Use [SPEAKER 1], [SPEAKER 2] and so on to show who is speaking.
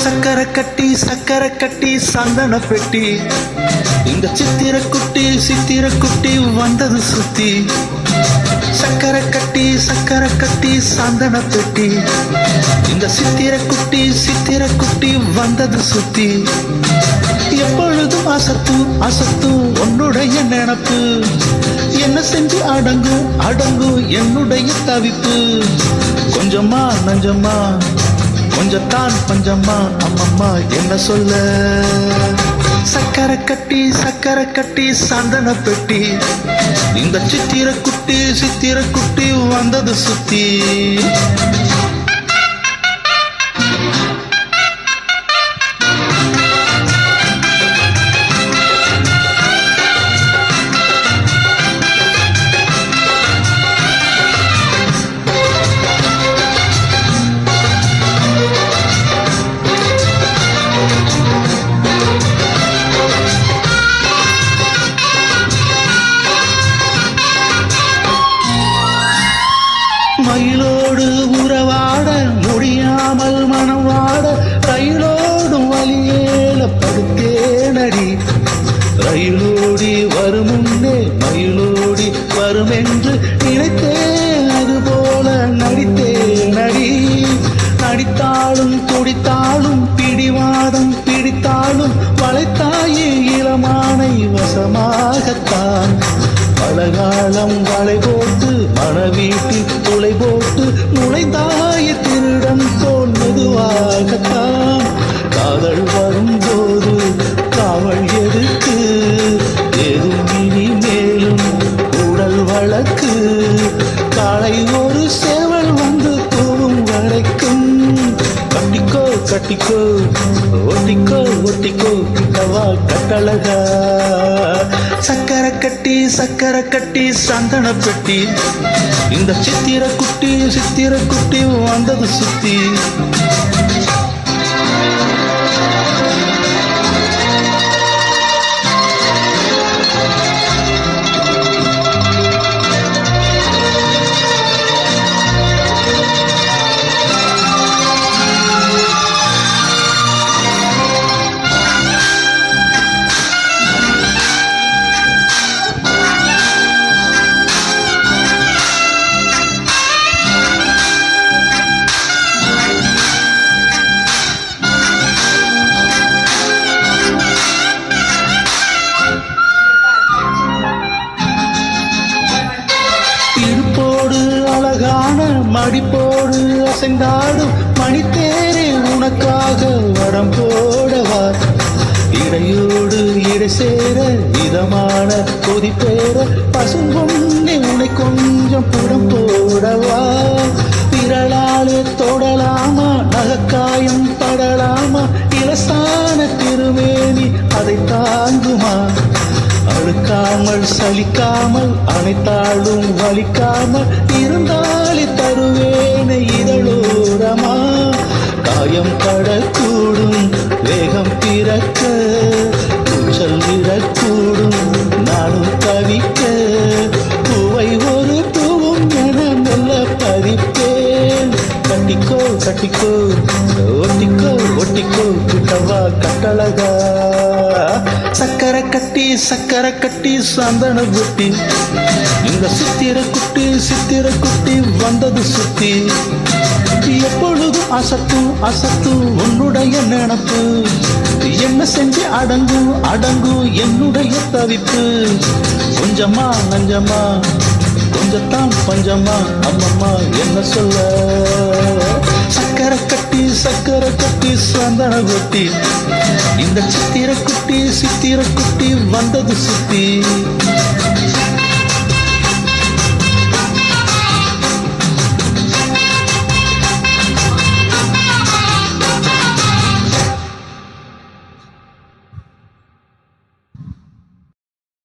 [SPEAKER 1] சக்கரை கட்டி சந்தன பெட்டி இந்த சித்திர குட்டி வந்தது சுத்தி. சக்கரை கட்டி சந்தன பெட்டி இந்த சித்திர குட்டி வந்தது சுத்தி. எப்பொழுதும் அசத்தும் உன்னுடைய நினப்பு, என்ன செஞ்சு அடங்கும் என்னுடைய தவிப்பு. கொஞ்சமா நஞ்சமா கொஞ்சத்தான் பஞ்சம்மா அம்மம்மா என்ன சொல்ல. சக்கரை கட்டி சந்தன பெட்டி இந்த சித்திர குட்டி வந்தது சுத்தி. மயிலோடு உறவாட முடியாமல் மனம் வாட ரயிலோடு வழியேல படுத்தேனடி. ரயிலோடி வரும் முன்னே மயிலோடி வரும் என்று நினைத்தேன், அதுபோல நடித்தேனடி. நடித்தாலும் துடித்தாலும் பிடிவாதம் பிடித்தாலும் வளைத்தாயே இளமானை வசமாகத்தான். பலகாலம் வளை போட்டு மனவீட்டில் துளை போட்டு நுழைந்தாய திருடன் போல் மெதுவாகத்தான். காதல் வரும்போது காவல் எதுக்கு, ஏதும் இனி மேலும் உடல் வழக்கு. காலை ஒரு சேவல் வந்து தூவும் வரைக்கும் கட்டிக்கோ ஒட்டிக்கோ கிட்டவா கட்டழகா. சக்கரை கட்டி சந்தன பெட்டி இந்த சித்திர குட்டி வந்தது சுத்தி. மடிப்போடு அசைந்தாடும் மணித்தேரே உனக்காக வரம் போடவா. இடையோடு இடை சேர இதமான கொதிப்பேற பசும்பொன்னே உனை கொஞ்சம் புடம் போடவா. விரலாலே தொடலாமா நகக்காயம் படலாமா, இலசான திருமேனி அதை தாங்குமா. அழுக்காமல் சலிக்காமல் அனைத்தாளும் வலிக்காமல் இருந்தாலே தருவேனை இதழோரமா. காயம் படக்கூடும் வேகம் பிறக்க கூச்சல் விடக்கூடும் நானும் தவிக்க. பூவை ஒரு பூவும் என மெல்ல பறிப்பேன். கட்டிக்கோ ஒட்டிக்கோ கிட்டவா கட்டழகா. சக்கரை கட்டி சந்தன குட்டி இந்த சித்திர குட்டி வந்தது சுத்தி. எப்பொழுதும் அசத்தும் உன்னுடைய நினப்பு, என்ன செஞ்சு அடங்கும் என்னுடைய தவிப்பு. கொஞ்சமா நஞ்சமா கொஞ்சத்தான் பஞ்சமா அம்மம்மா என்ன சொல்ல. சக்கரை கட்டி சந்தன குட்டி இந்த சித்திர குட்டி வந்தது சுத்தி.